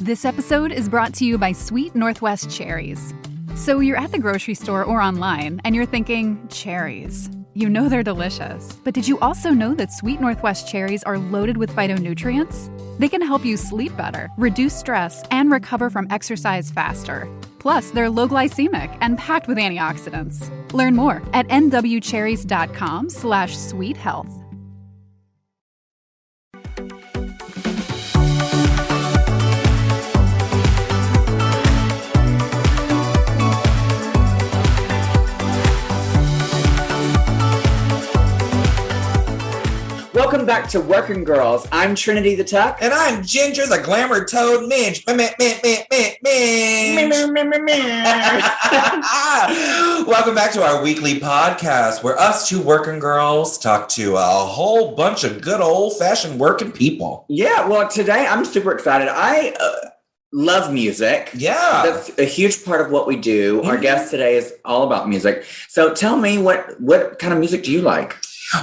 This episode is brought to you by Sweet Northwest Cherries. So you're at the grocery store or online, and you're thinking, cherries. You know they're delicious. But did you also know that Sweet Northwest cherries are loaded with phytonutrients? They can help you sleep better, reduce stress, and recover from exercise faster. Plus, they're low glycemic and packed with antioxidants. Learn more at nwcherries.com/sweethealth. Welcome back to Working Girls. I'm Trinity the Tuck. And I'm Ginger the Glamour Toad Minch. Welcome back to our weekly podcast where us two working girls talk to a whole bunch of good old-fashioned working people. Yeah, well, today I'm super excited. I love music. Yeah. That's a huge part of what we do. Mm-hmm. Our guest today is all about music. So tell me, what kind of music do you like?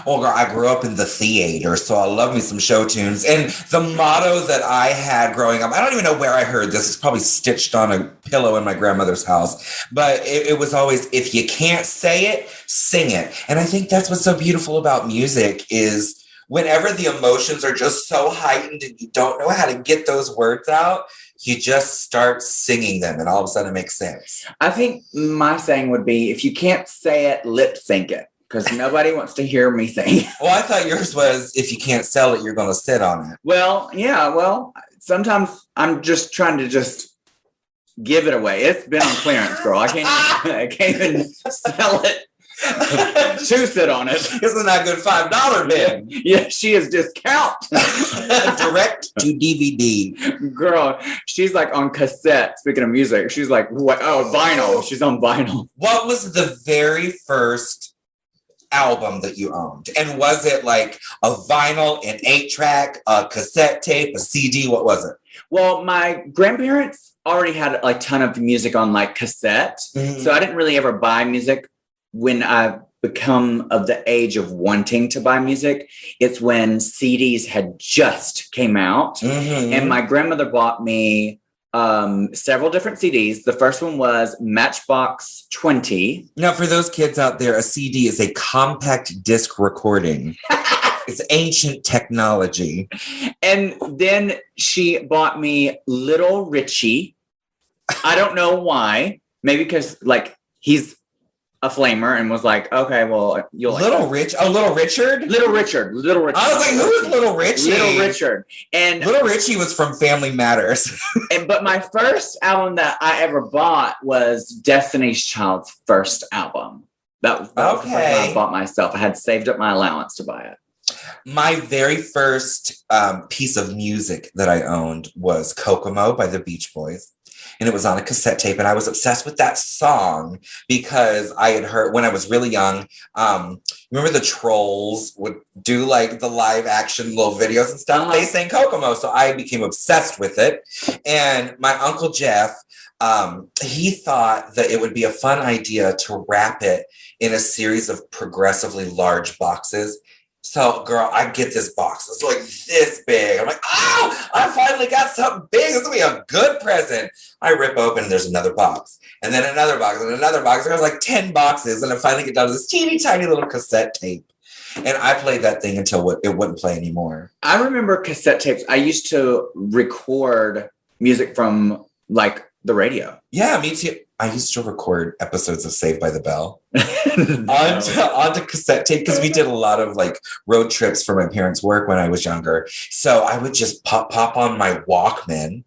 Oh, girl, I grew up in the theater, so I love me some show tunes. And the motto that I had growing up, I don't even know where I heard this. It's probably stitched on a pillow in my grandmother's house. But it was always, if you can't say it, sing it. And I think that's what's so beautiful about music is whenever the emotions are just so heightened and you don't know how to get those words out, you just start singing them and all of a sudden it makes sense. I think my saying would be, if you can't say it, lip sync it. Because nobody wants to hear me sing. Well, I thought yours was, if you can't sell it, you're going to sit on it. Well, yeah. Well, sometimes I'm just trying to just give it away. It's been on clearance, girl. I can't even sell it to sit on it. Isn't that good $5 bin? Yeah, she is discount. Direct to DVD. Girl, she's like on cassette. Speaking of music, she's like, what? Oh, vinyl. She's on vinyl. What was the very first album that you owned? And was it like a vinyl, an 8-track, a cassette tape, a CD? What was it? Well, my grandparents already had a ton of music on like cassette. Mm-hmm. So I didn't really ever buy music. When I become of the age of wanting to buy music, it's when CDs had just came out. Mm-hmm. And my grandmother bought me several different CDs. The first one was Matchbox 20. Now, for those kids out there, a CD is a compact disc recording. It's ancient technology. And then she bought me Little Richie. I don't know why. Maybe because like he's a flamer and was like, okay, well, you'll like Little Rich. Oh, Little Richard? Little Richard. I was like, who is Little Richie? Little Richard. And Little Richie was from Family Matters. But my first album that I ever bought was Destiny's Child's first album. That was the first one I bought myself. I had saved up my allowance to buy it. My very first piece of music that I owned was Kokomo by the Beach Boys. And it was on a cassette tape. And I was obsessed with that song because I had heard when I was really young. Remember the Trolls would do like the live action little videos and stuff? Uh-huh. They sang Kokomo. So I became obsessed with it. And my Uncle Jeff, he thought that it would be a fun idea to wrap it in a series of progressively large boxes. So, girl, I get this box. It's like this big. I'm like, oh, I finally got something big. This will be a good present. I rip open and there's another box. And then another box and another box. There was like 10 boxes. And I finally get down to this teeny tiny little cassette tape. And I played that thing until it wouldn't play anymore. I remember cassette tapes. I used to record music from like the radio. Yeah, me too. I used to record episodes of Saved by the Bell onto cassette tape because we did a lot of like road trips for my parents' work when I was younger. So I would just pop on my Walkman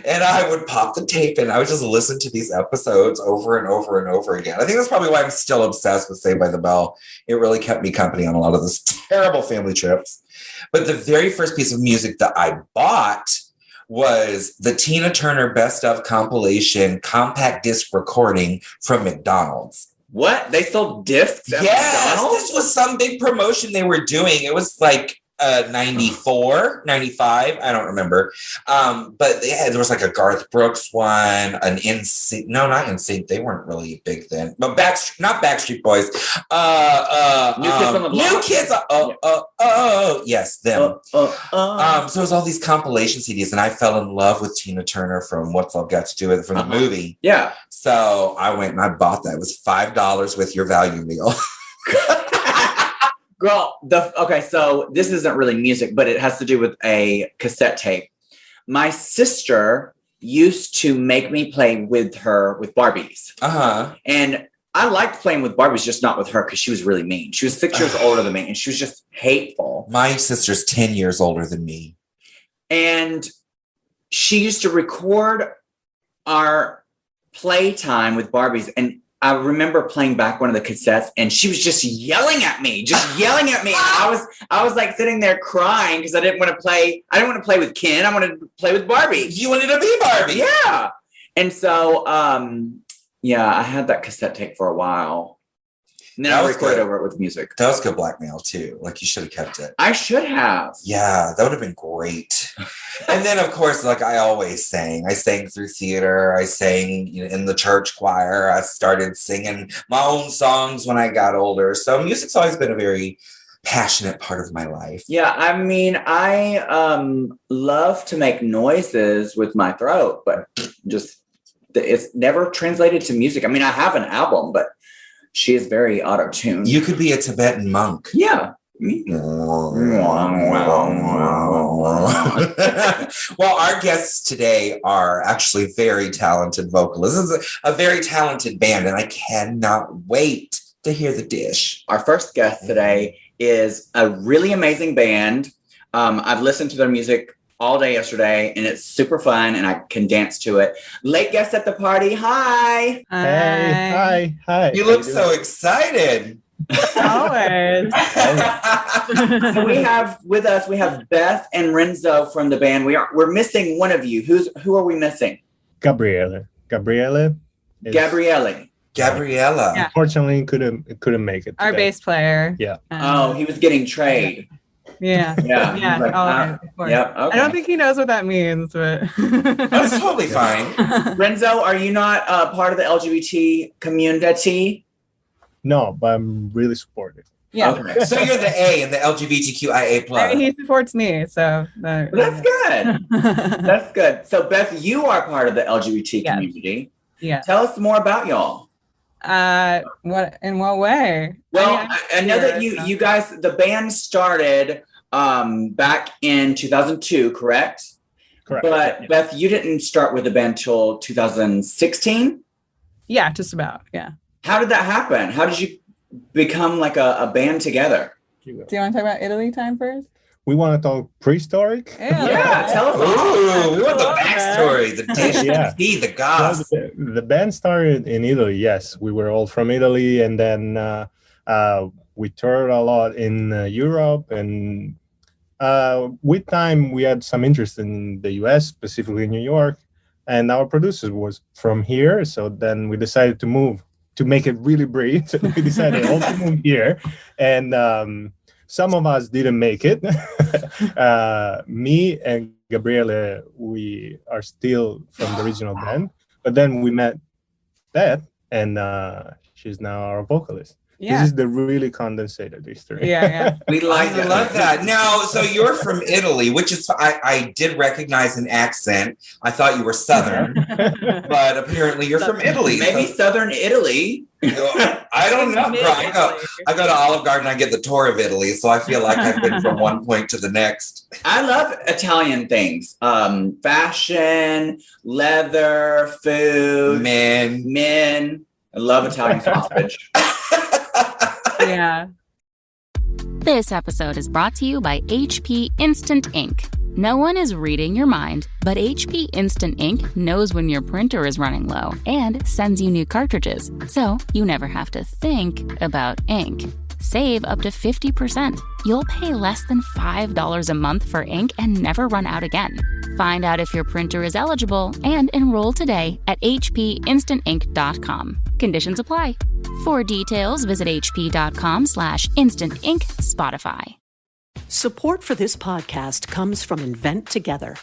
and I would pop the tape and I would just listen to these episodes over and over and over again. I think that's probably why I'm still obsessed with Saved by the Bell. It really kept me company on a lot of those terrible family trips. But the very first piece of music that I bought was the Tina Turner Best Of compilation compact disc recording from McDonald's. What? They sold discs at yes, McDonald's? This was some big promotion they were doing. It was like 94, 95. I don't remember. But there was like a Garth Brooks one, an NSYNC. No, not NSYNC. They weren't really big then. But not Backstreet Boys. New Kids on the Block. New Kids. Yes, them. So it was all these compilation CDs, and I fell in love with Tina Turner from What's Love Got to Do with It from the movie. Yeah. So I went and I bought that. It was $5 with your value meal. Girl, okay, so this isn't really music, but it has to do with a cassette tape. My sister used to make me play with her with Barbies. And I liked playing with Barbies, just not with her because she was really mean. She was 6 years older than me, and she was just hateful. My sister's 10 years older than me. And she used to record our playtime with Barbies, and I remember playing back one of the cassettes, and she was just yelling at me. And I was like sitting there crying because I didn't want to play. I didn't want to play with Ken. I wanted to play with Barbie. You wanted to be Barbie. Yeah. And so, I had that cassette tape for a while. And then I recorded over it with music. That was good blackmail too. Like you should have kept it. I should have. Yeah, that would have been great. And then, of course, like I always sang. I sang through theater. I sang in the church choir. I started singing my own songs when I got older. So music's always been a very passionate part of my life. Yeah, I mean, I love to make noises with my throat, but just it's never translated to music. I mean, I have an album, but she is very auto-tuned. You could be a Tibetan monk. Yeah. Well, our guests today are actually very talented vocalists. This is a very talented band, and I cannot wait to hear the dish. Our first guest today is a really amazing band. I've listened to their music all day yesterday, and it's super fun, and I can dance to it. Late guest at the party. Hi. Hey, hi. You look so excited. Always. So we have Beth and Renzo from the band. We're missing one of you. Who are we missing? Gabriele. Gabriella. Yeah. Unfortunately, couldn't make it. Our today. bass player. Yeah. He was getting trade. Yeah. Yeah. Like, of course. Yep. Okay. I don't think he knows what that means, but That's totally fine. Renzo, are you not part of the LGBT community? No, but I'm really supportive. yeah. Okay. So you're the A in the LGBTQIA+. I mean, he supports me, so That's good. That's good. So Beth, you are part of the LGBT community. Yeah. Tell us more about y'all. What in what way? Well, I know that you guys, the band started back in 2002, correct? Correct. But Yeah. Beth, you didn't start with the band till 2016? Yeah, just about. Yeah. How did that happen? How did you become like a band together? Do you want to talk about Italy time first? We want to talk prehistoric. Yeah, tell us. Ooh, we want the backstory, the dish, Yeah. the tea, the Well, goss. the band started in Italy. Yes, we were all from Italy, and then we toured a lot in Europe. And with time, we had some interest in the U.S., specifically New York. And our producer was from here, so then we decided to move. To make it really brief, we decided all to move here, and some of us didn't make it. Me and Gabriele, we are still from the original band, but then we met Beth, and she's now our vocalist. Yeah. This is the really condensated history. Yeah. We like I love that. Now, so you're from Italy, which is, I did recognize an accent. I thought you were Southern, but apparently you're from Italy. Maybe So- Southern Italy. I don't know. Bro. I go to Olive Garden, I get the tour of Italy, so I feel like I've been from one point to the next. I love Italian things. Fashion, leather, food, men. I love Italian sausage. Yeah. This episode is brought to you by HP Instant Ink. No one is reading your mind, but HP Instant Ink knows when your printer is running low and sends you new cartridges, so you never have to think about ink. Save up to 50%. You'll pay less than $5 a month for ink and never run out again. Find out if your printer is eligible and enroll today at hpinstantink.com. Conditions apply. For details, visit hp.com/instantink Spotify. Support for this podcast comes from Invent Together.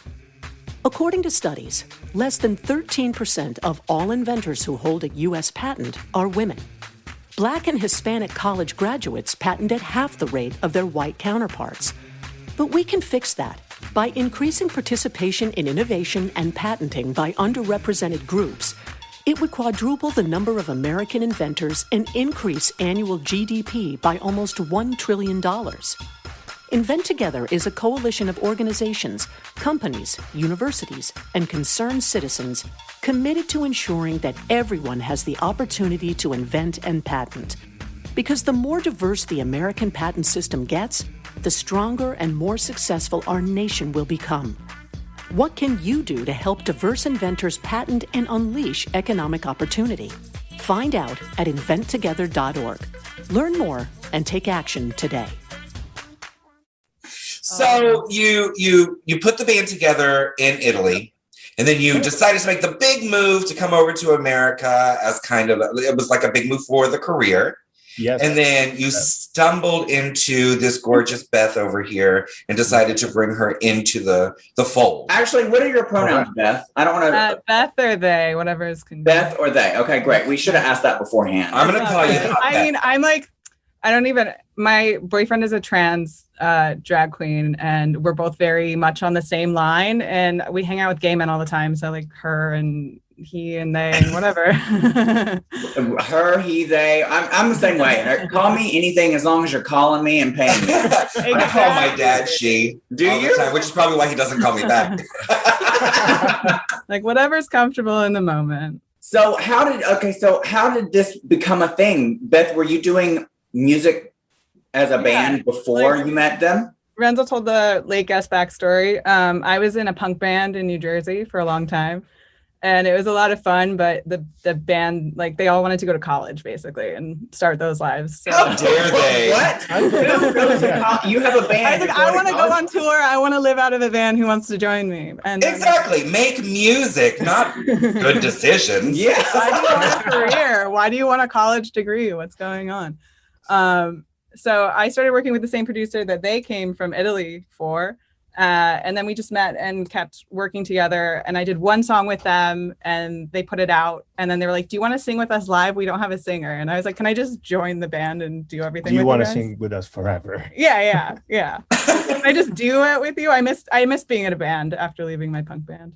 According to studies, less than 13% of all inventors who hold a U.S. patent are women. Black and Hispanic college graduates patent at half the rate of their white counterparts. But we can fix that by increasing participation in innovation and patenting by underrepresented groups. It would quadruple the number of American inventors and increase annual GDP by almost $1 trillion. Invent Together is a coalition of organizations, companies, universities, and concerned citizens committed to ensuring that everyone has the opportunity to invent and patent. Because the more diverse the American patent system gets, the stronger and more successful our nation will become. What can you do to help diverse inventors patent and unleash economic opportunity? Find out at inventtogether.org. Learn more and take action today. So you put the band together in Italy, and then you decided to make the big move to come over to America as it was like a big move for the career. Yes. And then you stumbled into this gorgeous Beth over here and decided to bring her into the fold. Actually, what are your pronouns, Beth? I don't want to. Beth or they, whatever is convenient. Beth or they. Okay, great. We should have asked that beforehand. I'm going to call you Beth. I mean, my boyfriend is a trans drag queen, and we're both very much on the same line, and we hang out with gay men all the time. So like her and he and they and whatever. Her, he, they. I'm the same way. Call me anything as long as you're calling me and paying me. I call my dad she. Do all you? The time, which is probably why he doesn't call me back. Like whatever's comfortable in the moment. So how did this become a thing? Beth, were you doing music as a band before you met them? Renzo told the late guest backstory. I was in a punk band in New Jersey for a long time, and it was a lot of fun, but the band, like, they all wanted to go to college basically and start those lives. So. How dare they? What? You have a band. I think I want to go on tour. I want to live out of a van. Who wants to join me? And exactly. Make music, not good decisions. Yeah. Why do you want a career? Why do you want a college degree? What's going on? So I started working with the same producer that they came from Italy for. And then we just met and kept working together. And I did one song with them and they put it out. And then they were like, do you want to sing with us live? We don't have a singer. And I was like, can I just join the band and do everything with you? Do you want to sing with us forever? Yeah. Can I just do it with you? I missed being in a band after leaving my punk band.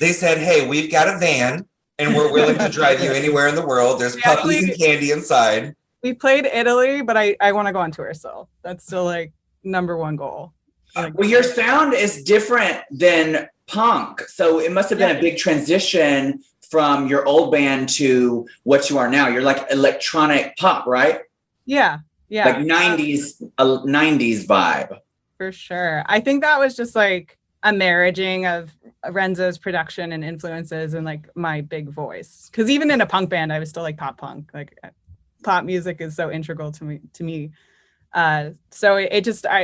They said, hey, we've got a van and we're willing to drive you anywhere in the world. There's puppies and candy inside. We played Italy, but I want to go on tour still. That's still like number one goal. Well, your sound is different than punk. So it must have been a big transition from your old band to what you are now. You're like electronic pop, right? Yeah. Like 90s vibe. For sure. I think that was just like a marriaging of Renzo's production and influences and like my big voice. Because even in a punk band, I was still like pop punk. Like pop music is so integral to me. So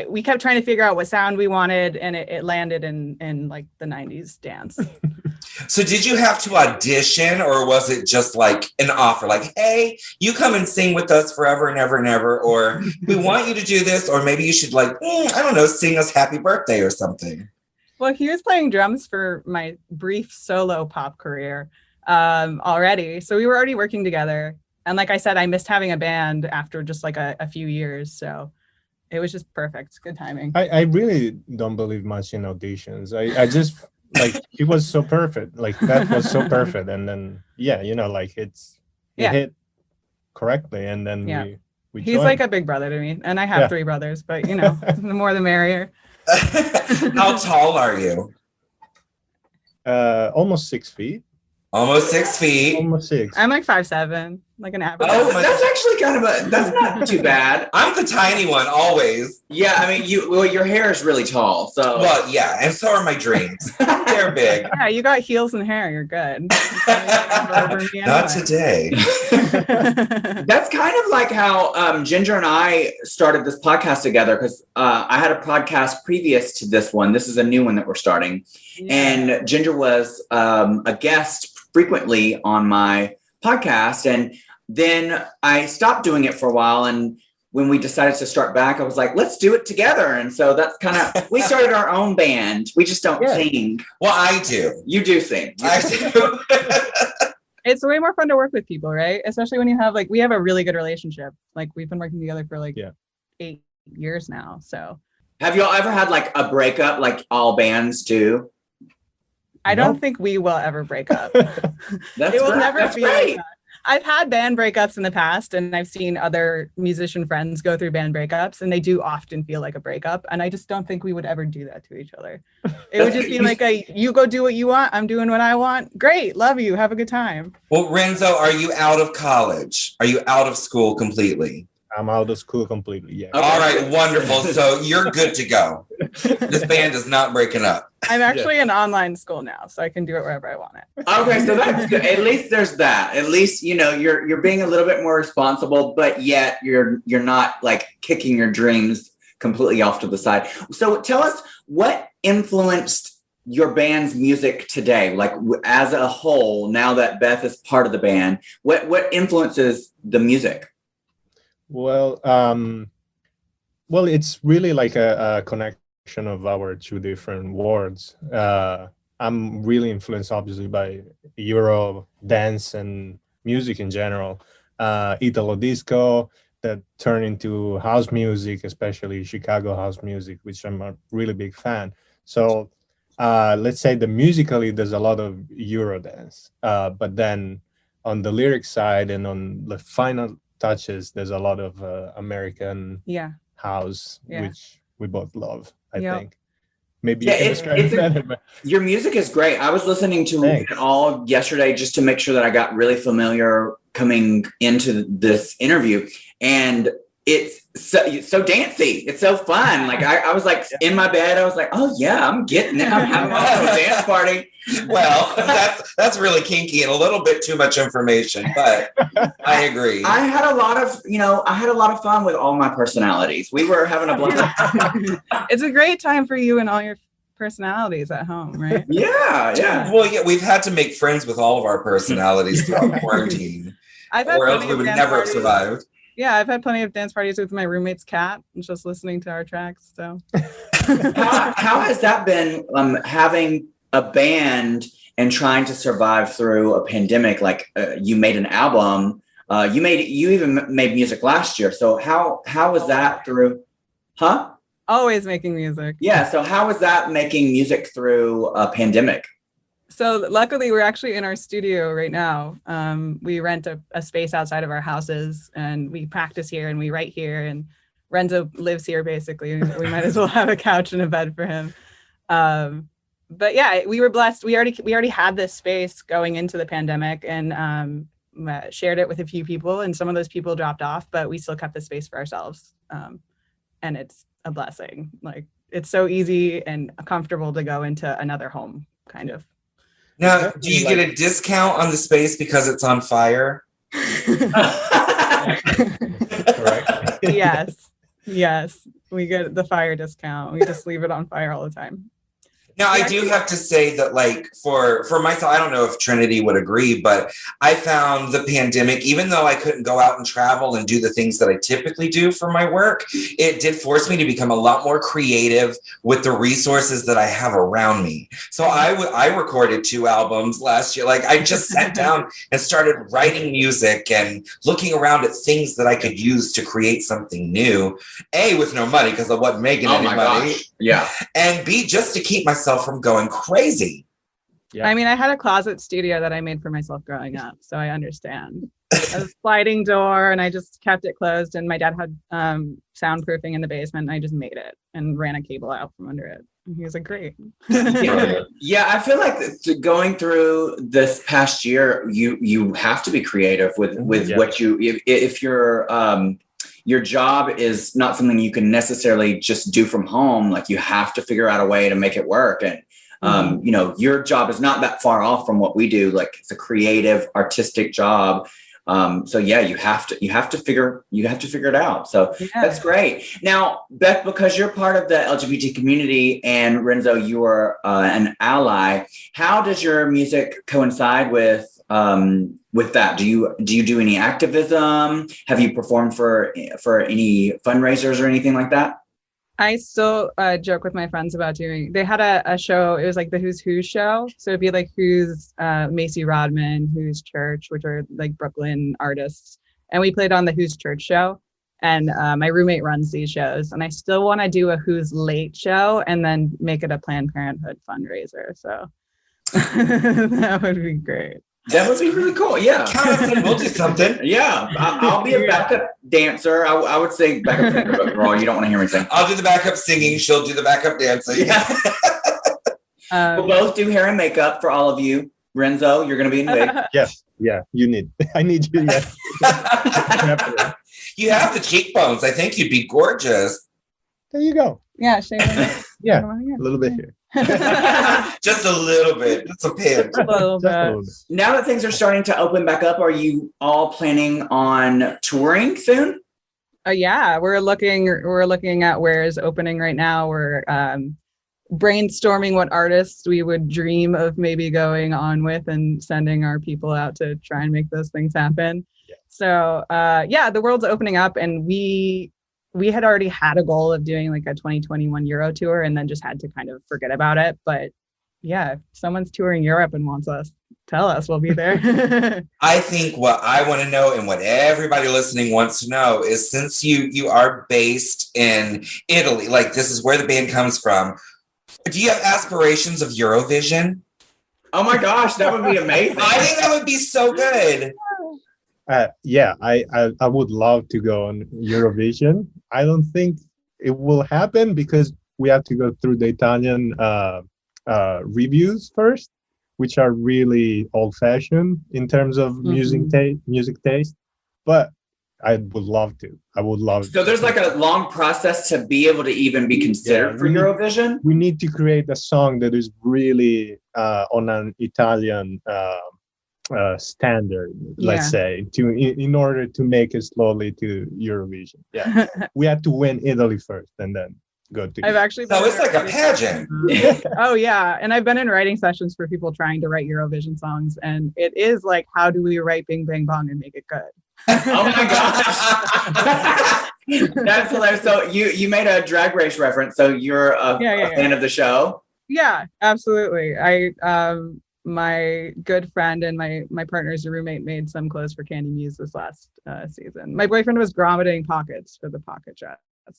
we kept trying to figure out what sound we wanted, and it landed in like the 90s dance. So did you have to audition, or was it just like an offer? Like, hey, you come and sing with us forever and ever and ever, or we want you to do this, or maybe you should like, I don't know, sing us happy birthday or something. Well, he was playing drums for my brief solo pop career already. So we were already working together. And like I said, I missed having a band after just like a few years. So it was just perfect. Good timing. I really don't believe much in auditions. I just like, he was so perfect. Like that was so perfect. And then, like it hit correctly. And then we he's joined. like a big brother to me. And I have 3 brothers, but the more the merrier. How tall are you? Almost 6 feet. Almost 6 feet. Almost 6. I'm like 5'7", like an average. Oh, that's actually that's not too bad. I'm the tiny one, always. Yeah, I mean, your hair is really tall, so. Well, yeah, and so are my dreams. They're big. Yeah, you got heels and hair. You're good. Not today. That's kind of like how Ginger and I started this podcast together, because I had a podcast previous to this one. This is a new one that we're starting. Yeah. And Ginger was a guest frequently on my podcast. And then I stopped doing it for a while. And when we decided to start back, I was like, let's do it together. And so that's kind of, we started our own band. We just don't sing. Well, I do. You do sing. I do. It's way more fun to work with people, right? Especially when you have we have a really good relationship. Like we've been working together for 8 years now. So have y'all ever had like a breakup like all bands do? I don't think we will ever break up. That's it will great. never That's be great. like that. I've had band breakups in the past, and I've seen other musician friends go through band breakups, and they do often feel like a breakup. And I just don't think we would ever do that to each other. It would just be like you go do what you want. I'm doing what I want. Great. Love you. Have a good time. Well, Renzo, are you out of college? Are you out of school completely? I'm out of school completely. Yeah. All right. Wonderful. So you're good to go. This band is not breaking up. I'm actually in online school now, so I can do it wherever I want it. Okay, so that's good. At least there's that. At least you're being a little bit more responsible, but yet you're not like kicking your dreams completely off to the side. So tell us what influenced your band's music today, like as a whole. Now that Beth is part of the band, what influences the music? Well, it's really like a connection of our two different worlds. I'm really influenced, obviously, by Euro dance and music in general. Italo disco that turned into house music, especially Chicago house music, which I'm a really big fan. So let's say that musically there's a lot of Euro dance, but then on the lyric side and on the final touches, there's a lot of American house, which we both love. I think maybe you can describe it better. But your music is great. I was listening to it all yesterday just to make sure that I got really familiar coming into this interview, and it's so dancey. It's so fun. Like I was like in my bed. I was like, oh yeah, I'm getting it. I'm having my little dance party. Well, that's really kinky and a little bit too much information, but I agree. I had a lot of fun with all my personalities. We were having a blast. It's a great time for you and all your personalities at home, right? Yeah. Well, yeah, we've had to make friends with all of our personalities throughout quarantine, or else we would never have survived. Yeah, I've had plenty of dance parties with my roommate's cat and just listening to our tracks. So, how has that been? Having a band and trying to survive through a pandemic. Like you made an album, you even made music last year. So how was that through? Huh? Always making music. Yeah. So how was that making music through a pandemic? So luckily we're actually in our studio right now. We rent a space outside of our houses and we practice here and we write here, and Renzo lives here basically. We might as well have a couch and a bed for him. But yeah, we were blessed. We already had this space going into the pandemic, and shared it with a few people, and some of those people dropped off, but we still kept the space for ourselves. And it's a blessing. Like it's so easy and comfortable to go into another home, kind of. Now, do you get a discount on the space because it's on fire? correct. Yes. We get the fire discount. We just leave it on fire all the time. Now, I do have to say that, like, for myself, I don't know if Trinity would agree, but I found the pandemic, even though I couldn't go out and travel and do the things that I typically do for my work, it did force me to become a lot more creative with the resources that I have around me. So I recorded 2 albums last year. Like, I just sat down and started writing music and looking around at things that I could use to create something new. A, with no money, because I wasn't making any money. Gosh. Yeah. And B, just to keep myself from going crazy. Yeah. I mean, I had a closet studio that I made for myself growing up, so I understand. A sliding door, and I just kept it closed, and my dad had soundproofing in the basement, and I just made it and ran a cable out from under it. And he was like, great. Yeah, I feel like going through this past year, you have to be creative with what if your job is not something you can necessarily just do from home. Like you have to figure out a way to make it work. And, your job is not that far off from what we do. Like it's a creative, artistic job. So yeah, you have to figure it out. So that's great. Now, Beth, because you're part of the LGBT community and Renzo, you are an ally. How does your music coincide with that? Do you do any activism? Have you performed for any fundraisers or anything like that? I still joke with my friends about they had a show, it was like the Who's Who show. So it'd be like Who's Macy Rodman, Who's Church, which are like Brooklyn artists. And we played on the Who's Church show. And my roommate runs these shows. And I still want to do a Who's Late show and then make it a Planned Parenthood fundraiser. So that would be great. That would be really cool. Yeah. We'll do something. Yeah. I'll be a backup dancer. I would say backup singer, but girl, you don't want to hear me sing. I'll do the backup singing. She'll do the backup dancing. Yeah. We'll both do hair and makeup for all of you. Renzo, you're going to be in wig. Yes. Yeah. I need you. Yes. You have the cheekbones. I think you'd be gorgeous. There you go. Yeah. Shane. Yeah. A little bit here. Just a little bit. Just a pinch. A little bit. Now that things are starting to open back up, are you all planning on touring soon? Yeah, we're looking at where is opening right now. We're brainstorming what artists we would dream of maybe going on with and sending our people out to try and make those things happen. Yeah. So the world's opening up, and we had already had a goal of doing like a 2021 Euro tour and then just had to kind of forget about it. But yeah, if someone's touring Europe and wants us, tell us, we'll be there. I think what I want to know and what everybody listening wants to know is, since you are based in Italy, like this is where the band comes from, do you have aspirations of Eurovision? Oh my gosh, that would be amazing. I think that would be so good. Yeah, I would love to go on Eurovision. I don't think it will happen because we have to go through the Italian reviews first, which are really old-fashioned in terms of music taste. But I would love to. So there's like a long process to be able to even be considered for Eurovision? We need to create a song that is really on an Italian standard, let's say, in order to make it slowly to Eurovision. Yeah, we had to win Italy first and then go to. I've actually. So it's like a pageant. Oh yeah, and I've been in writing sessions for people trying to write Eurovision songs, and it is like, how do we write Bing Bang Bong and make it good? Oh my gosh, that's hilarious. So you made a Drag Race reference. So you're a fan of the show? Yeah, absolutely. My good friend and my partner's roommate made some clothes for Candy Muse this last season. My boyfriend was grommeting pockets for the pocket dress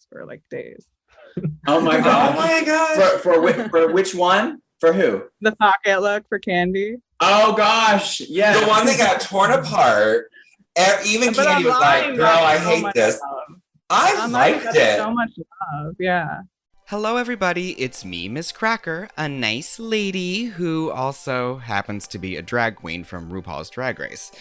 for like days. Oh my god! Oh my god! For which one? For who? The pocket look for Candy. Oh gosh, yeah. The one that got torn apart. Even Candy was like, "Girl, I hate this." I liked it. So much love, yeah. Hello, everybody. It's me, Miss Cracker, a nice lady who also happens to be a drag queen from RuPaul's Drag Race.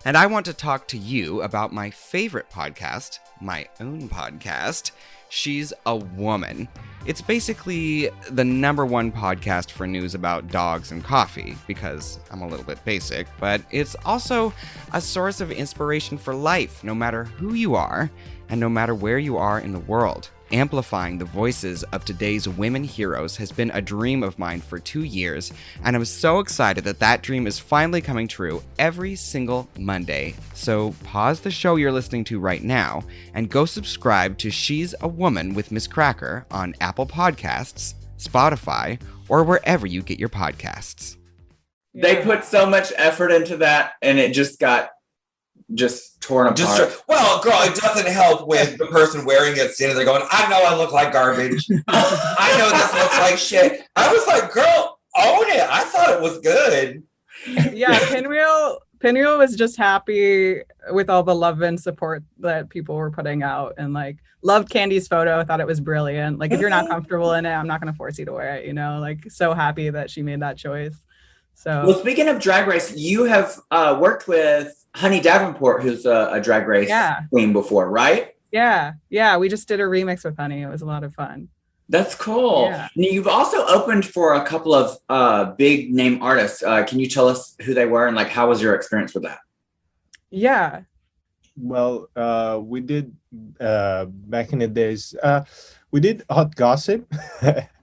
And I want to talk to you about my favorite podcast, my own podcast, She's a Woman. It's basically the #1 podcast for news about dogs and coffee, because I'm a little bit basic, but it's also a source of inspiration for life, no matter who you are and no matter where you are in the world. Amplifying the voices of today's women heroes has been a dream of mine for 2 years, and I'm so excited that that dream is finally coming true every single Monday. So pause the show you're listening to right now and go subscribe to She's a Woman with Miss Cracker on Apple Podcasts, Spotify, or wherever you get your podcasts. They put so much effort into that, and it just got torn apart. Well, girl, it doesn't help with the person wearing it standing there going, "I know I look like garbage. I know this looks like shit." I was like, "Girl, own it." I thought it was good. Yeah, Pinwheel was just happy with all the love and support that people were putting out, and like loved Candy's photo. I thought it was brilliant. Like, if you're not comfortable in it, I'm not going to force you to wear it. Like, so happy that she made that choice. So, well, speaking of Drag Race, you have worked with Honey Davenport, who's a Drag Race queen before, right? Yeah. We just did a remix with Honey. It was a lot of fun. That's cool. Yeah. You've also opened for a couple of big name artists. Can you tell us who they were and like how was your experience with that? Yeah. Well, we did back in the days. We did Hot Gossip.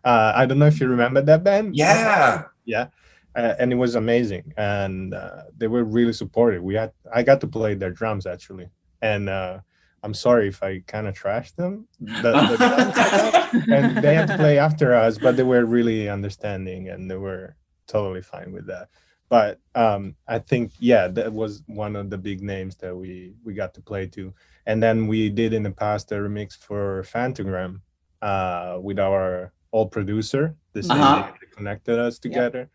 I don't know if you remember that band. Yeah. Yeah, and it was amazing, and they were really supportive. I got to play their drums actually, and I'm sorry if I kind of trashed them, the drums setup, and they had to play after us, but they were really understanding, and they were totally fine with that. But I think, yeah, that was one of the big names that we got to play to. And then we did in the past a remix for Phantogram with our old producer, the same name that connected us together.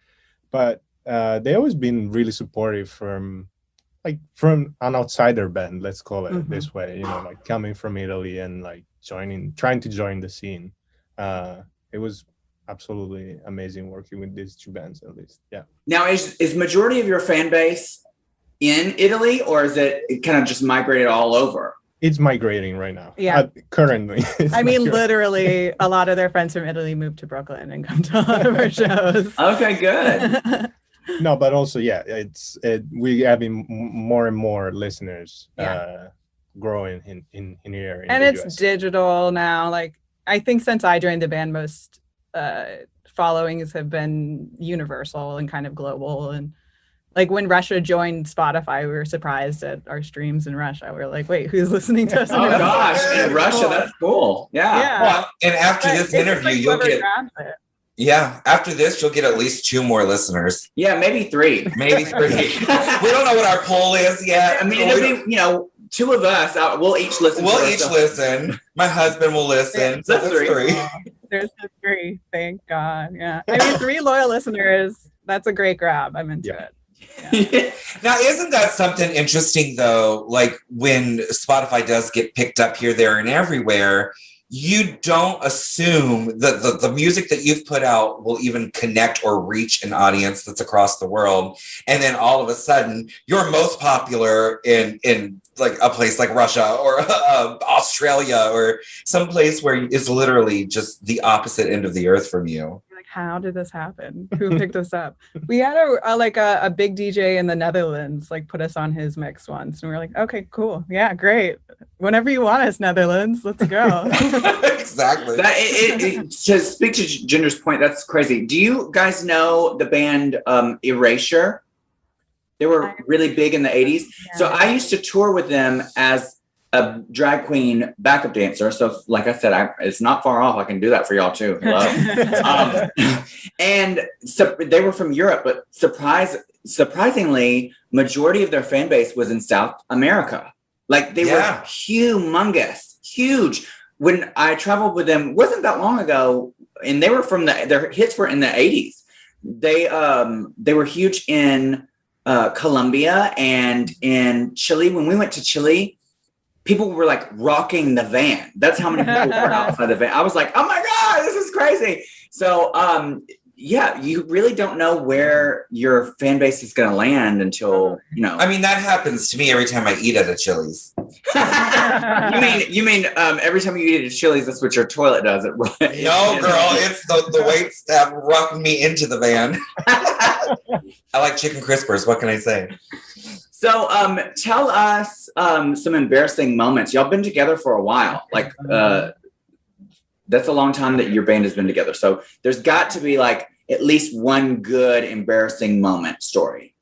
But they always been really supportive from an outsider band, let's call it this way, like coming from Italy and like trying to join the scene. It was absolutely amazing working with these two bands, at least. Yeah. Now, is majority of your fan base in Italy, or is it kind of just migrated all over? It's migrating right now. Yeah. Currently. I mean, literally, a lot of their friends from Italy moved to Brooklyn and come to a lot of our shows. Okay, good. No, but also, yeah, we're having more and more listeners growing in here. And it's US. Digital now. Like, I think since I joined the band, most followings have been universal and kind of global. And like when Russia joined Spotify, we were surprised at our streams in Russia. We were like, wait, who's listening to us? Oh gosh, in Russia, that's cool. Yeah. Well, and after this interview, you'll get after this, you'll get at least 2 more listeners. Yeah, maybe 3. Maybe 3. We don't know what our poll is yet. I mean, it'll be, 2 of us. We'll each listen. We'll each listen. My husband will listen. So that's 3. There's the 3. Thank God. Yeah. I mean, 3 loyal listeners. That's a great grab. I'm into it. Yeah. Now, isn't that something interesting, though? Like when Spotify does get picked up here, there, and everywhere, you don't assume that the music that you've put out will even connect or reach an audience that's across the world. And then all of a sudden, you're most popular in like a place like Russia or Australia or some place where it's literally just the opposite end of the earth from you. Like, how did this happen? Who picked us up? We had a big DJ in the Netherlands like put us on his mix once, and we were like, okay, cool, yeah, great. Whenever you want us, Netherlands, let's go. Exactly. To speak to Ginger's point, that's crazy. Do you guys know the band Erasure? They were really big in the 80s. Yeah. So I used to tour with them as a drag queen backup dancer. So like I said, it's not far off. I can do that for y'all too. Hello. And so they were from Europe, but surprisingly, majority of their fan base was in South America. Like they were humongous, huge. When I traveled with them, wasn't that long ago, and they were their hits were in the 80s. They were huge in Colombia and in Chile. When we went to Chile, people were like rocking the van. That's how many people were outside the van. I was like, oh my God, this is crazy. So you really don't know where your fan base is going to land until, I mean, that happens to me every time I eat at a Chili's. You mean every time you eat at a Chili's, that's what your toilet does, it right? No, girl, it's the wait staff rocking me into the van. I like chicken crispers. What can I say? So tell us some embarrassing moments. Y'all been together for a while. Like that's a long time that your band has been together. So there's got to be like at least one good embarrassing moment story.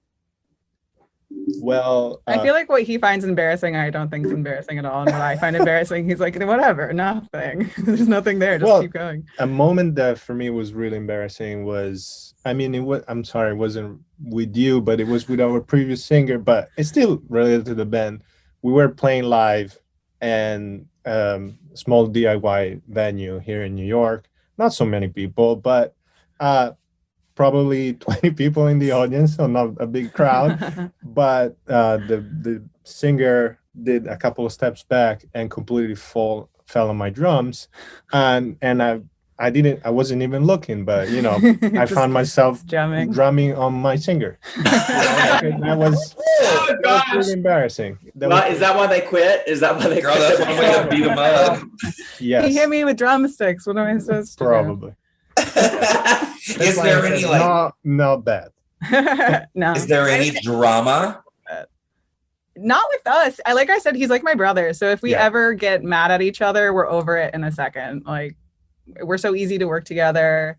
Well, I feel like what he finds embarrassing, I don't think is embarrassing at all. And what I find embarrassing, he's like, whatever, nothing. There's nothing there. Just keep going. A moment that for me was really embarrassing was, I'm sorry, it wasn't with you, but it was with our previous singer, but it's still related to the band. We were playing live and small DIY venue here in New York. Not so many people, but probably 20 people in the audience, so not a big crowd. But the singer did a couple of steps back and completely fell on my drums, and I wasn't even looking, but I found myself drumming on my singer. That was really embarrassing. Is that why they quit? Is that why they quit? That's one way to beat them up. Yes. He hit me with drumsticks. What am I supposed to do? Probably. Is there any not bad? No. Is there any drama? Not with us. Like I said, he's like my brother. So if we ever get mad at each other, we're over it in a second. Like, we're so easy to work together.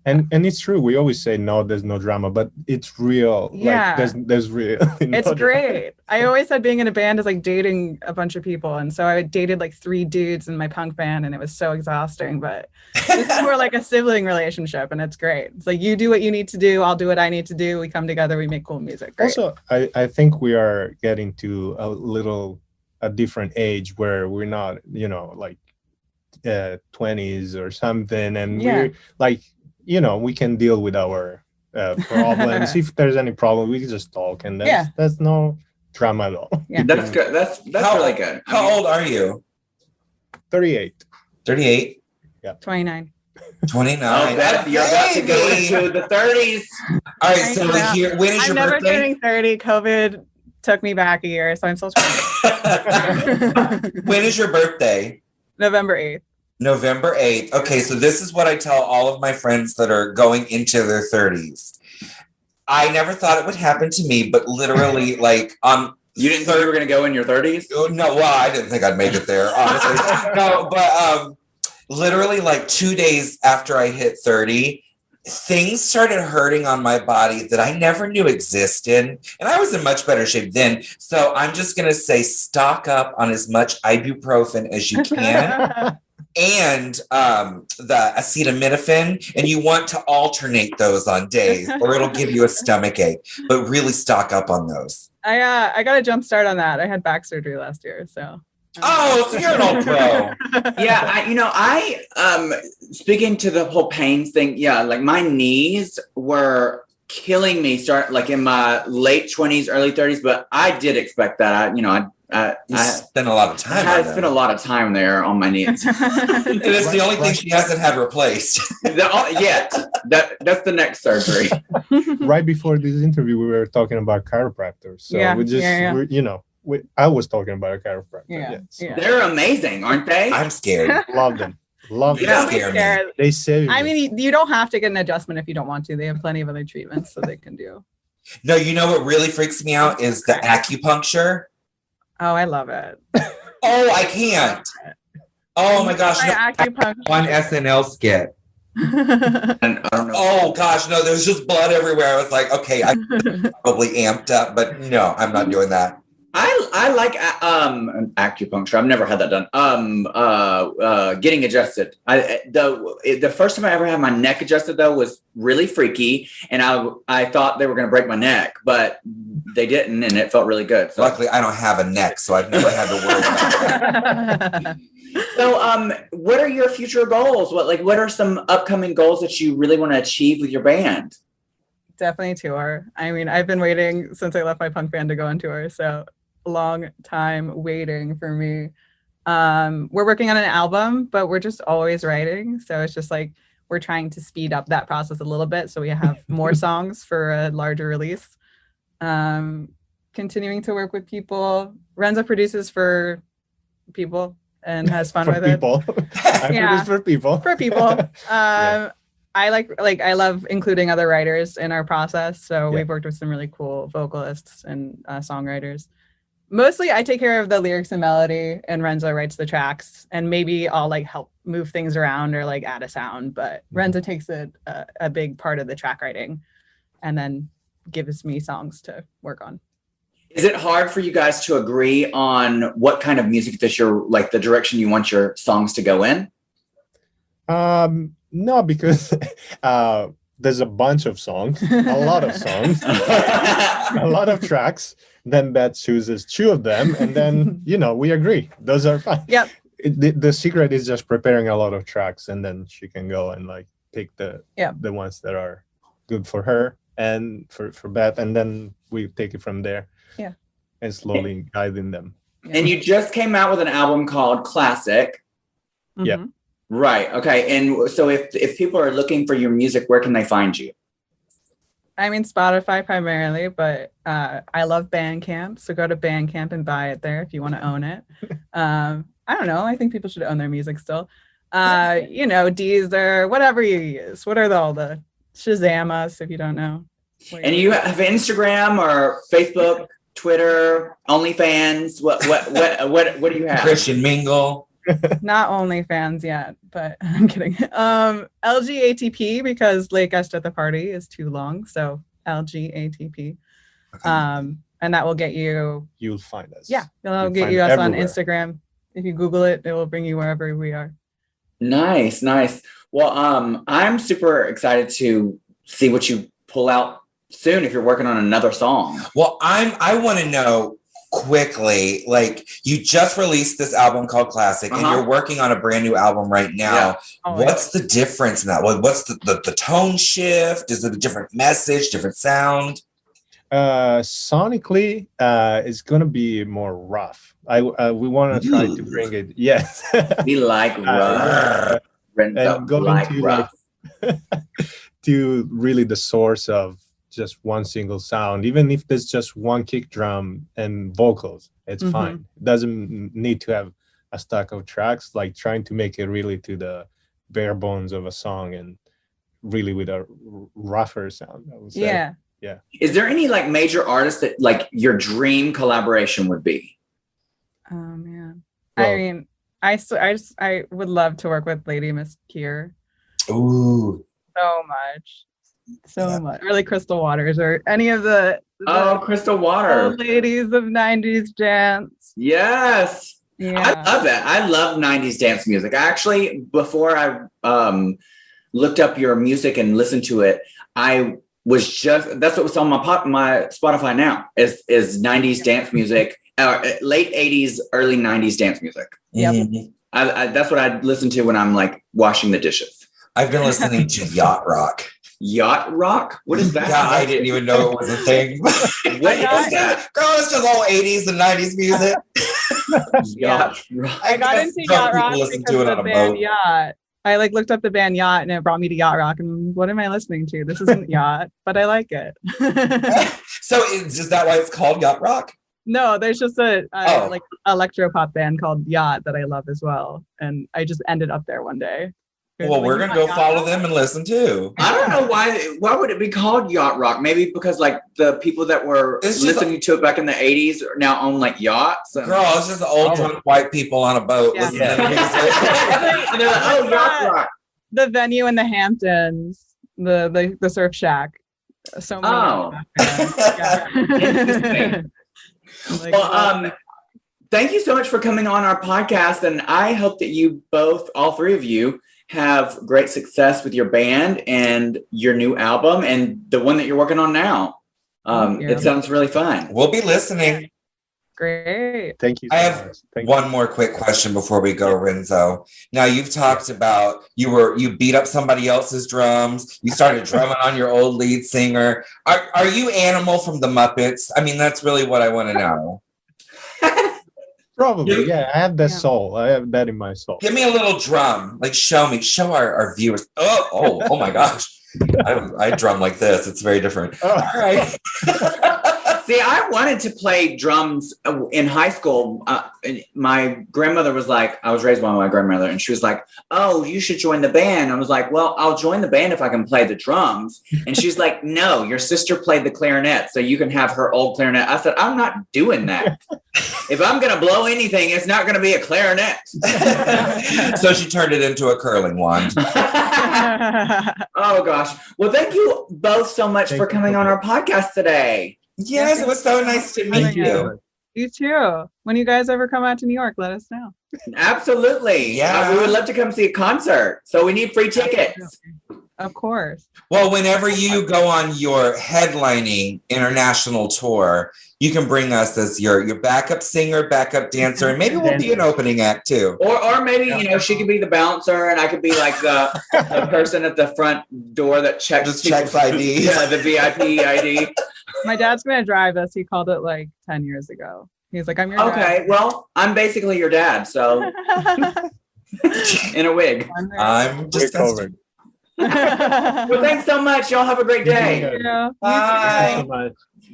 And it's true. We always say no, there's no drama, but it's real. Yeah. Like there's real. It's great. I always said being in a band is like dating a bunch of people. And so I dated like 3 dudes in my punk band, and it was so exhausting. But this is more like a sibling relationship, and it's great. It's like, you do what you need to do, I'll do what I need to do. We come together, we make cool music. Great. Also, I think we are getting to a different age where we're not, like 20s or something, and we're like, we can deal with our problems. If there's any problem, we can just talk, and that's no drama at all. Yeah. That's good. That's really good. How old are you? 38. 38? Yeah. 29. 29. You're about to go into the 30s. All right, so here, when is your I'm never birthday? turning 30. COVID took me back a year, so I'm still 20. When is your birthday? November 8th. November 8th. Okay, so this is what I tell all of my friends that are going into their 30s. I never thought it would happen to me, but literally, like, you didn't think you were going to go in your 30s? No, well, I didn't think I'd make it there, honestly. No, but literally, like 2 days after I hit 30, things started hurting on my body that I never knew existed. And I was in much better shape then. So I'm just going to say, stock up on as much ibuprofen as you can. And the acetaminophen, and you want to alternate those on days, or it'll give you a stomach ache. But really stock up on those. I got a jump start on that. I had back surgery last year, so. Oh, so you're an old pro. Yeah, I speaking to the whole pain thing. Yeah, like my knees were killing me. Start like in my late 20s, early 30s, but I did expect that. I spent a lot of time. I spent a lot of time there on my knees. And it's the only thing she hasn't had replaced. Yet. That's the next surgery. Right before this interview, we were talking about chiropractors. So we just, I was talking about a chiropractor. Yeah. They're amazing, aren't they? I'm scared. Love them. Love them. Don't scare me. They save me. I mean, you don't have to get an adjustment if you don't want to. They have plenty of other treatments that they can do. No, you know what really freaks me out is the acupuncture. Oh, I love it. Oh, I can't. Oh my gosh. One SNL skit. I don't know. Oh gosh, no, there's just blood everywhere. I was like, okay, I probably amped up, but no, I'm not doing that. I like acupuncture. I've never had that done. Getting adjusted. The first time I ever had my neck adjusted though was really freaky, and I thought they were going to break my neck, but they didn't, and it felt really good. So. Luckily, I don't have a neck, so I've never had to worry about that. So, what are your future goals? What are some upcoming goals that you really want to achieve with your band? Definitely tour. I mean, I've been waiting since I left my punk band to go on tour, so a long time waiting for me. We're working on an album, but we're just always writing, so it's just like we're trying to speed up that process a little bit so we have more songs for a larger release. Continuing to work with people. Renza produces for people and has fun with people. I produce for people. For people. I love including other writers in our process. So we've worked with some really cool vocalists and songwriters. Mostly I take care of the lyrics and melody, and Renza writes the tracks, and maybe I'll like help move things around or like add a sound, but Renza takes a big part of the track writing and then gives me songs to work on. Is it hard for you guys to agree on what kind of music that you're like the direction you want your songs to go in? No, because there's a bunch of songs, a lot of songs, a lot of tracks. Then Beth chooses 2 of them, and then we agree. Those are fine. Yep. The secret is just preparing a lot of tracks, and then she can go and like pick the ones that are good for her and for Beth, and then we take it from there. Yeah. And slowly guiding them. And you just came out with an album called Classic. Mm-hmm. Yeah. Right. Okay. And so if people are looking for your music, where can they find you? I mean, Spotify primarily, but I love Bandcamp. So go to Bandcamp and buy it there if you want to own it. I don't know. I think people should own their music still. Deezer, whatever you use. What are all the Shazam us if you don't know? And you have Instagram or Facebook? Twitter, OnlyFans? What do you have? Christian Mingle. Not OnlyFans yet, but I'm kidding. LGATP, because Late Guest at the Party is too long. So LGATP. And that will get you. You'll find us. Yeah. It'll get you us on Instagram. If you Google it, it will bring you wherever we are. Nice. Well, I'm super excited to see what you pull out soon if you're working on another song. Well, I want to know quickly, like, you just released this album called Classic, and you're working on a brand new album right now. Yeah. What's the difference in that? What's the tone shift? Is it a different message, different sound? Sonically, it's gonna be more rough. We want to try to bring it. Yes, we like rough. And going like to rough. Like to really the source of just one single sound, even if there's just one kick drum and vocals, it's fine. It doesn't need to have a stack of tracks, like trying to make it really to the bare bones of a song and really with a rougher sound, I would say. Yeah. Is there any like major artist that like your dream collaboration would be? Oh man. Well, I mean, I would love to work with Lady Miss Kier. Ooh. So much. Or like Crystal Waters or any of the Crystal Waters. Ladies of 90s dance. Yes. Yeah. I love that. I love 90s dance music. Actually, before I looked up your music and listened to it, I was that's what was on my Spotify now is 90s dance music, late 80s, early 90s dance music. Yep. That's what I listen to when I'm like washing the dishes. I've been listening to yacht rock. Yacht rock? What is that? Yeah, I didn't even know it was a thing. What is that? Girl, it's just all 80s and 90s music. Yacht rock. I got into yacht rock because of the band Yacht. I like looked up the band Yacht and it brought me to yacht rock. And what am I listening to? This isn't yacht, but I like it. So is that why it's called yacht rock? No, there's just a like electro pop band called Yacht that I love as well. And I just ended up there one day. Well, we're going to go follow them and listen too. I don't know why would it be called yacht rock? Maybe because like the people that were listening to it back in the 80s are now own like yachts. Girl, it's just old drunk white people on a boat listening to music. And they're like, yacht rock. The venue in the Hamptons, the surf shack. So many. Interesting. Well, thank you so much for coming on our podcast. And I hope that you both, all three of you, have great success with your band and your new album and the one that you're working on now. It sounds really fun. We'll be listening. Great. Thank you. I have one more quick question before we go, Renzo. Now you've talked about you beat up somebody else's drums. You started drumming on your old lead singer. Are you Animal from the Muppets? I mean, that's really what I want to know. Probably, yeah. I have that soul. I have that in my soul. Give me a little drum. Like, show our viewers. Oh my gosh. I drum like this. It's very different. All right. See, I wanted to play drums in high school. My grandmother was like, I was raised by my grandmother, and she was like, oh, you should join the band. I was like, well, I'll join the band if I can play the drums. And she's like, no, your sister played the clarinet, so you can have her old clarinet. I said, I'm not doing that. If I'm going to blow anything, it's not going to be a clarinet. So she turned it into a curling wand. Oh, gosh. Well, thank you both so much for coming on our podcast today. Yes, it was so nice to meet you. You too. When you guys ever come out to New York, let us know. Absolutely. Yeah. We would love to come see a concert. So we need free tickets. Of course. Well, whenever you go on your headlining international tour, you can bring us as your backup singer, backup dancer, and maybe we'll be an opening act too. Or maybe, she could be the bouncer and I could be like the person at the front door that checks ID. Yeah, the VIP ID. My dad's going to drive us. He called it like 10 years ago. He's like, I'm your dad. Well, I'm basically your dad, so in a wig. I'm disgusted. Well, thanks so much. Y'all have a great day. Bye.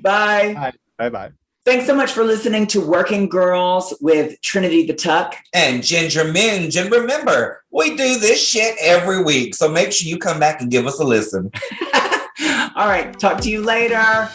Bye. Bye. Thanks so much for listening to Working Girls with Trinity the Tuck and Ginger Minge. And remember, we do this shit every week, so make sure you come back and give us a listen. All right. Talk to you later.